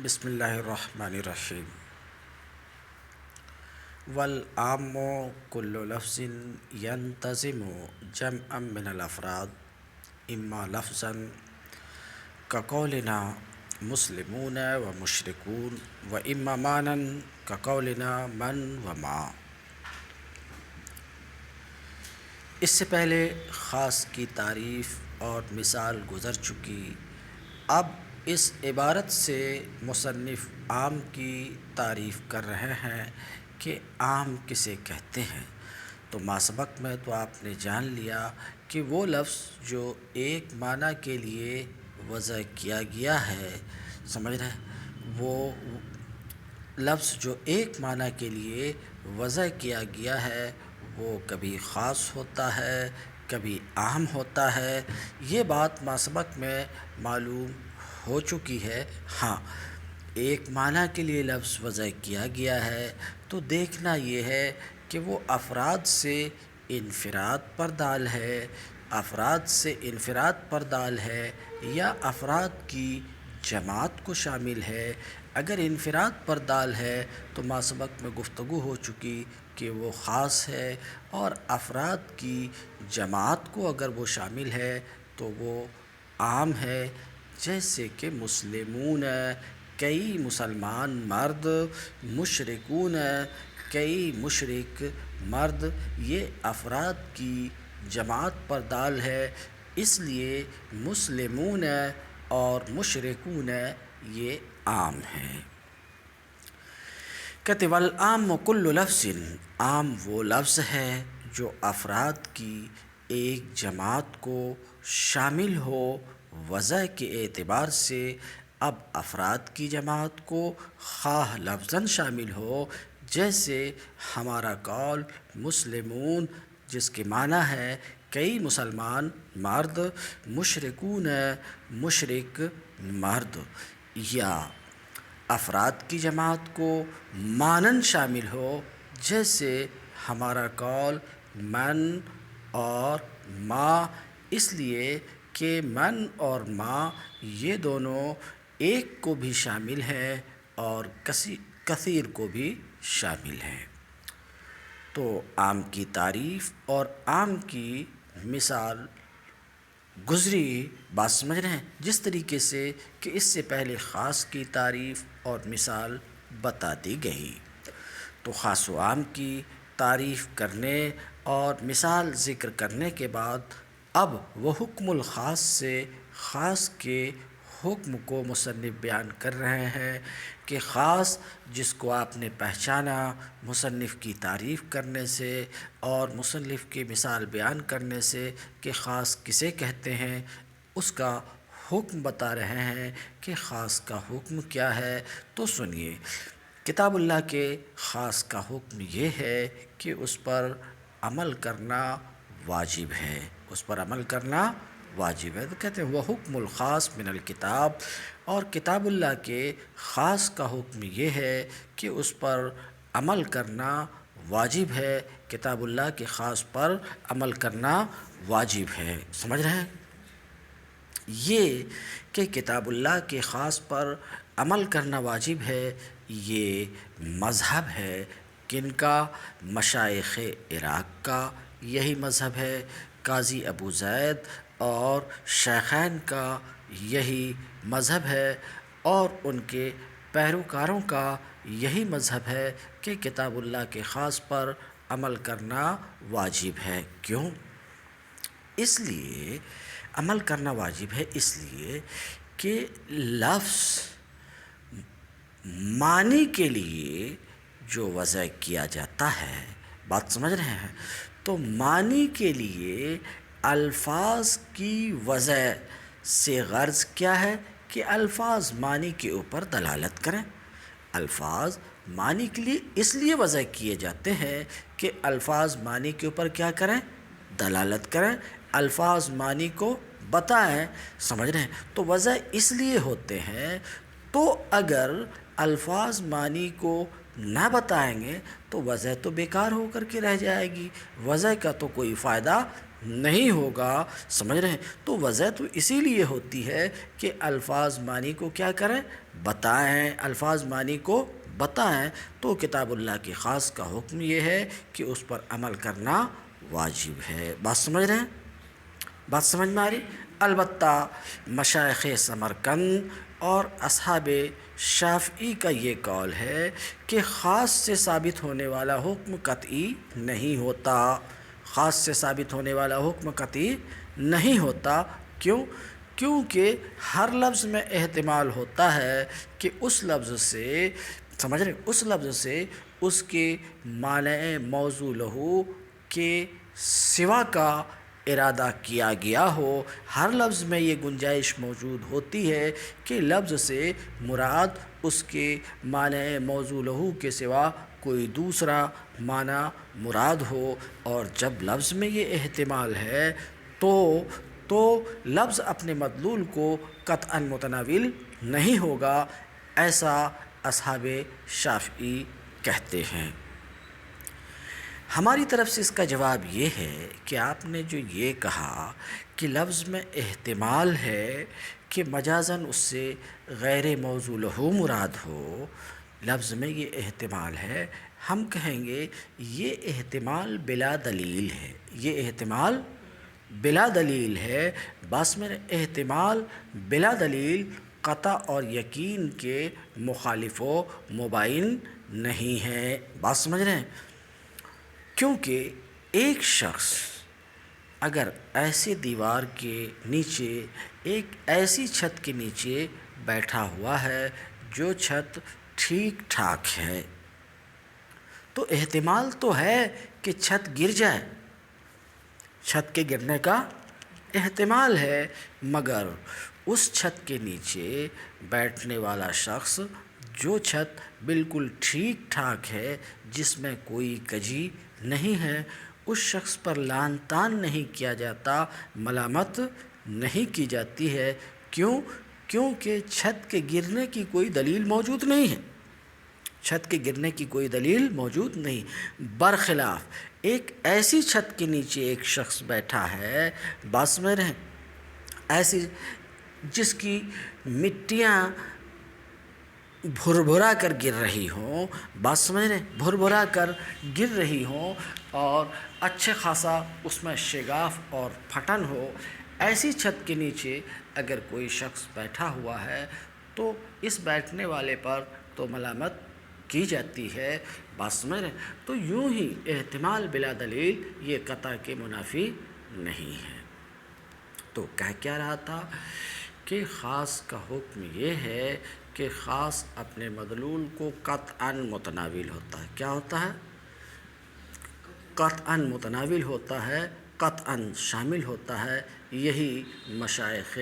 بسم اللہ الرحمن الرحیم والعام کل لفظ ینتظم جمعا من الافراد اما لفظا كقولنا مسلمون و مشرکون و اما معنی كقولنا من و ما۔ اس سے پہلے خاص کی تعریف اور مثال گزر چکی، اب اس عبارت سے مصنف عام کی تعریف کر رہے ہیں کہ عام کسے کہتے ہیں۔ تو ماسبق میں تو آپ نے جان لیا کہ وہ لفظ جو ایک معنی کے لیے وضع کیا گیا ہے، سمجھ رہے ہیں، وہ لفظ جو ایک معنی کے لیے وضع کیا گیا ہے وہ کبھی خاص ہوتا ہے، کبھی عام ہوتا ہے۔ یہ بات ماسبق میں معلوم ہو چکی ہے۔ ہاں، ایک معنی کے لیے لفظ وضع کیا گیا ہے تو دیکھنا یہ ہے کہ وہ افراد سے انفراد پر دال ہے، افراد سے انفراد پر دال ہے یا افراد کی جماعت کو شامل ہے۔ اگر انفراد پر دال ہے تو ماسبق میں گفتگو ہو چکی کہ وہ خاص ہے، اور افراد کی جماعت کو اگر وہ شامل ہے تو وہ عام ہے۔ جیسے کہ مسلمون کئی مسلمان مرد، مشرکون کئی مشرک مرد، یہ افراد کی جماعت پر دال ہے، اس لیے مسلمون اور مشرکون یہ عام ہیں۔ کہتے والعام کل لفظ، عام وہ لفظ ہے جو افراد کی ایک جماعت کو شامل ہو وضع کے اعتبار سے۔ اب افراد کی جماعت کو خواہ لفظاً شامل ہو، جیسے ہمارا قول مسلمون جس کے معنی ہے کئی مسلمان مرد، مشرکون مشرک مرد، یا افراد کی جماعت کو مانن شامل ہو، جیسے ہمارا قول من اور ما، اس لیے کہ من اور ما یہ دونوں ایک کو بھی شامل ہیں اور کثیر کو بھی شامل ہیں۔ تو عام کی تعریف اور عام کی مثال گزری، بات سمجھ رہے ہیں، جس طریقے سے کہ اس سے پہلے خاص کی تعریف اور مثال بتا دی گئی۔ تو خاص و عام کی تعریف کرنے اور مثال ذکر کرنے کے بعد اب وہ حکم الخاص سے خاص کے حکم کو مصنف بیان کر رہے ہیں کہ خاص جس کو آپ نے پہچانا مصنف کی تعریف کرنے سے اور مصنف کی مثال بیان کرنے سے کہ خاص کسے کہتے ہیں، اس کا حکم بتا رہے ہیں کہ خاص کا حکم کیا ہے۔ تو سنیے، کتاب اللہ کے خاص کا حکم یہ ہے کہ اس پر عمل کرنا واجب ہے، اس پر عمل کرنا واجب ہے۔ تو کہتے ہیں وہ حکم الخاص من الکتاب، اور کتاب اللہ کے خاص کا حکم یہ ہے کہ اس پر عمل کرنا واجب ہے، کتاب اللہ کے خاص پر عمل کرنا واجب ہے۔ سمجھ رہے ہیں؟ یہ کہ کتاب اللہ کے خاص پر عمل کرنا واجب ہے، یہ مذہب ہے کن کا؟ مشائخ عراق کا یہی مذہب ہے، قاضی ابو زید اور شیخین کا یہی مذہب ہے، اور ان کے پیروکاروں کا یہی مذہب ہے کہ کتاب اللہ کے خاص پر عمل کرنا واجب ہے۔ کیوں؟ اس لیے عمل کرنا واجب ہے، اس لیے کہ لفظ معنی کے لیے جو وضع کیا جاتا ہے، بات سمجھ رہے ہیں، تو معنی کے لیے الفاظ کی وضع سے غرض کیا ہے کہ الفاظ معنی کے اوپر دلالت کریں۔ الفاظ معنی کے لیے اس لیے وضع کیے جاتے ہیں کہ الفاظ معنی کے اوپر کیا کریں؟ دلالت کریں، الفاظ معنی کو بتائیں، سمجھ رہے ہیں، تو وضع اس لیے ہوتے ہیں۔ تو اگر الفاظ معنی کو نہ بتائیں گے تو وضع تو بیکار ہو کر کے رہ جائے گی، وضع کا تو کوئی فائدہ نہیں ہوگا۔ سمجھ رہے ہیں؟ تو وضع تو اسی لیے ہوتی ہے کہ الفاظ معنی کو کیا کریں، بتائیں، الفاظ معنی کو بتائیں۔ تو کتاب اللہ کی خاص کا حکم یہ ہے کہ اس پر عمل کرنا واجب ہے۔ بات سمجھ رہے ہیں؟ بات سمجھ میں آ رہی؟ البتہ مشائخ سمرقند اور اصحاب شافعی کا یہ قول ہے کہ خاص سے ثابت ہونے والا حکم قطعی نہیں ہوتا۔ خاص سے ثابت ہونے والا حکم قطعی نہیں ہوتا۔ کیوں؟ کیونکہ ہر لفظ میں احتمال ہوتا ہے کہ اس لفظ سے، سمجھ رہے، اس لفظ سے اس کے معنی موضوع لہو کے سوا کا ارادہ کیا گیا ہو۔ ہر لفظ میں یہ گنجائش موجود ہوتی ہے کہ لفظ سے مراد اس کے معنی موضوع لہو کے سوا کوئی دوسرا معنی مراد ہو، اور جب لفظ میں یہ احتمال ہے تو لفظ اپنے مدلول کو قطعاً متناول نہیں ہوگا، ایسا اصحاب شافعی کہتے ہیں۔ ہماری طرف سے اس کا جواب یہ ہے کہ آپ نے جو یہ کہا کہ لفظ میں احتمال ہے کہ مجازاً اس سے غیر موضوع لہو مراد ہو، لفظ میں یہ احتمال ہے، ہم کہیں گے یہ احتمال بلا دلیل ہے، یہ احتمال بلا دلیل ہے۔ بس میں احتمال بلا دلیل قطع اور یقین کے مخالف و مباین نہیں ہے۔ بات سمجھ رہے ہیں؟ کیونکہ ایک شخص اگر ایسی دیوار کے نیچے، ایک ایسی چھت کے نیچے بیٹھا ہوا ہے جو چھت ٹھیک ٹھاک ہے، تو احتمال تو ہے کہ چھت گر جائے، چھت کے گرنے کا احتمال ہے، مگر اس چھت کے نیچے بیٹھنے والا شخص جو چھت بالکل ٹھیک ٹھاک ہے، جس میں کوئی کجی نہیں ہے، اس شخص پر لعن طعن نہیں کیا جاتا، ملامت نہیں کی جاتی ہے۔ کیوں؟ کیونکہ چھت کے گرنے کی کوئی دلیل موجود نہیں ہے، چھت کے گرنے کی کوئی دلیل موجود نہیں۔ برخلاف ایک ایسی چھت کے نیچے ایک شخص بیٹھا ہے، بس میں رہیں، ایسی جس کی مٹیاں بھربھرا کر گر رہی ہوں، بات سمجھ رہے ہیں، بھربھرا کر گر رہی ہوں اور اچھے خاصا اس میں شگاف اور پھٹن ہو، ایسی چھت کے نیچے اگر کوئی شخص بیٹھا ہوا ہے تو اس بیٹھنے والے پر تو ملامت کی جاتی ہے۔ بات سمجھ رہے ہیں؟ تو یوں ہی احتمال بلا دلیل یہ قطع کے منافی نہیں ہے۔ تو کہہ کیا رہا تھا کہ خاص کا حکم یہ ہے کہ خاص اپنے مدلول کو قطعاً متناول ہوتا ہے۔ کیا ہوتا ہے؟ قطعاً متناول ہوتا ہے، قطعاً شامل ہوتا ہے۔ یہی مشائخ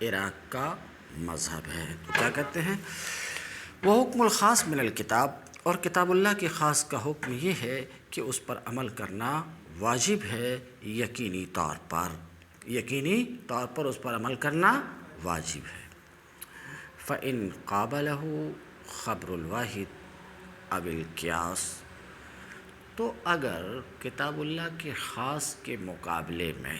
عراق کا مذہب ہے۔ تو کیا کہتے ہیں؟ وہ حکم الخاص من الکتاب، اور کتاب اللہ کے خاص کا حکم یہ ہے کہ اس پر عمل کرنا واجب ہے، یقینی طور پر، یقینی طور پر اس پر عمل کرنا واجب ہے۔ فَإِن قَابَلَهُ خَبْرُ الْوَاحِدِ أَوِ الْقِيَاسِ، تو اگر کتاب اللہ کے خاص کے مقابلے میں،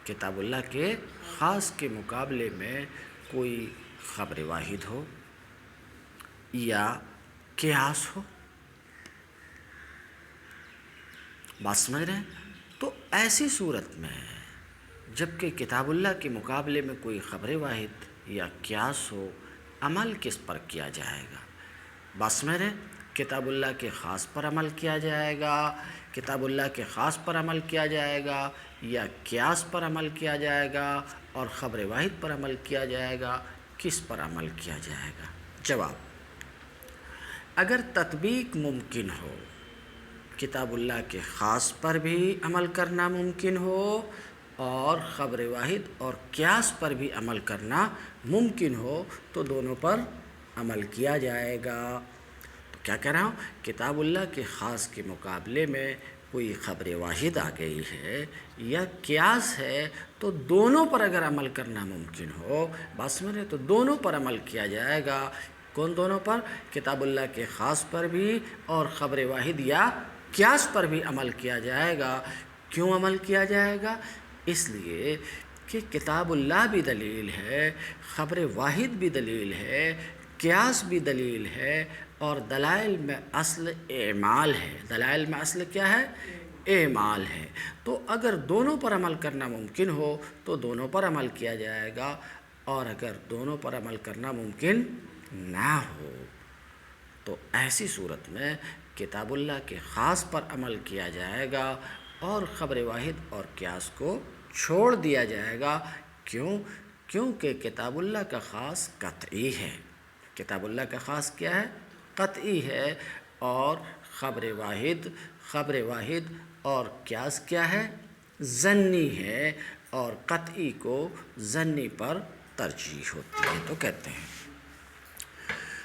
کتاب اللہ کے خاص کے مقابلے میں کوئی خبر واحد ہو یا قیاس ہو، بات سمجھ رہے ہیں، تو ایسی صورت میں جبکہ کتاب اللہ کے مقابلے میں کوئی خبر واحد یا قیاس ہو، عمل کس پر کیا جائے گا؟ بات سمجھ رہے ہیں؟ کتاب اللہ کے خاص پر عمل کیا جائے گا، کتاب اللہ کے خاص پر عمل کیا جائے گا، یا قیاس پر عمل کیا جائے گا اور خبر واحد پر عمل کیا جائے گا، کس پر عمل کیا جائے گا؟ جواب: اگر تطبیق ممکن ہو، کتاب اللہ کے خاص پر بھی عمل کرنا ممکن ہو اور خبر واحد اور قیاس پر بھی عمل کرنا ممکن ہو، تو دونوں پر عمل کیا جائے گا۔ تو کیا کہہ رہا ہوں؟ کتاب اللہ کے خاص کے مقابلے میں کوئی خبر واحد آ گئی ہے یا قیاس ہے، تو دونوں پر اگر عمل کرنا ممکن ہو، بات سمجھ رہے، تو دونوں پر عمل کیا جائے گا۔ کون دونوں پر؟ کتاب اللہ کے خاص پر بھی اور خبر واحد یا قیاس پر بھی عمل کیا جائے گا۔ کیوں عمل کیا جائے گا؟ اس لیے کہ کتاب اللہ بھی دلیل ہے، خبر واحد بھی دلیل ہے، قیاس بھی دلیل ہے، اور دلائل میں اصل اعمال ہے۔ دلائل میں اصل کیا ہے؟ اعمال ہے۔ تو اگر دونوں پر عمل کرنا ممکن ہو تو دونوں پر عمل کیا جائے گا، اور اگر دونوں پر عمل کرنا ممکن نہ ہو تو ایسی صورت میں کتاب اللہ کے خاص پر عمل کیا جائے گا اور خبر واحد اور قیاس کو چھوڑ دیا جائے گا۔ کیونکہ کتاب اللہ کا خاص قطعی ہے۔ کتاب اللہ کا خاص کیا ہے؟ قطعی ہے، اور خبر واحد اور قیاس کیا ہے؟ ظنی ہے، اور قطعی کو ظنی پر ترجیح ہوتی ہے۔ تو کہتے ہیں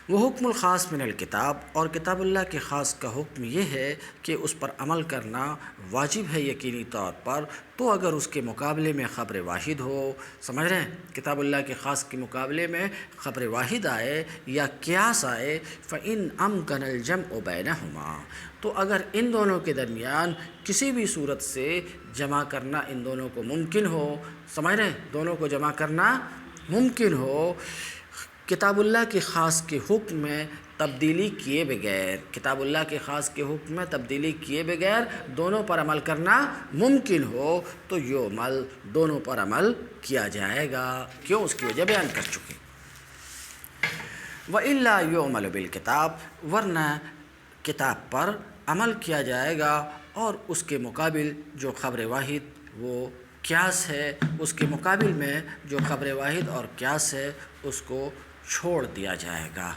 وہ حکم الخاص من الکتاب، اور کتاب اللہ کے خاص کا حکم یہ ہے کہ اس پر عمل کرنا واجب ہے یقینی طور پر، تو اگر اس کے مقابلے میں خبر واحد ہو، سمجھ رہے ہیں، کتاب اللہ کے خاص کے مقابلے میں خبر واحد آئے یا قیاس آئے، فَإِنْ أَمْكَنَ الْجَمْعُ بَيْنَهُمَا، تو اگر ان دونوں کے درمیان کسی بھی صورت سے جمع کرنا ان دونوں کو ممکن ہو، سمجھ رہے ہیں، دونوں کو جمع کرنا ممکن ہو، کتاب اللہ کے خاص کے حکم میں تبدیلی کیے بغیر، کتاب اللہ کے خاص کے حکم میں تبدیلی کیے بغیر دونوں پر عمل کرنا ممکن ہو، تو یعمل، دونوں پر عمل کیا جائے گا۔ کیوں؟ اس کی وجہ بیان کر چکے۔ وَإِلَّا يُعْمَلُ بِالْكِتَابِ، ورنہ کتاب پر عمل کیا جائے گا، اور اس کے مقابل جو خبر واحد وہ قیاس ہے، اس کے مقابل میں جو خبر واحد اور قیاس ہے اس کو چھوڑ دیا جائے گا۔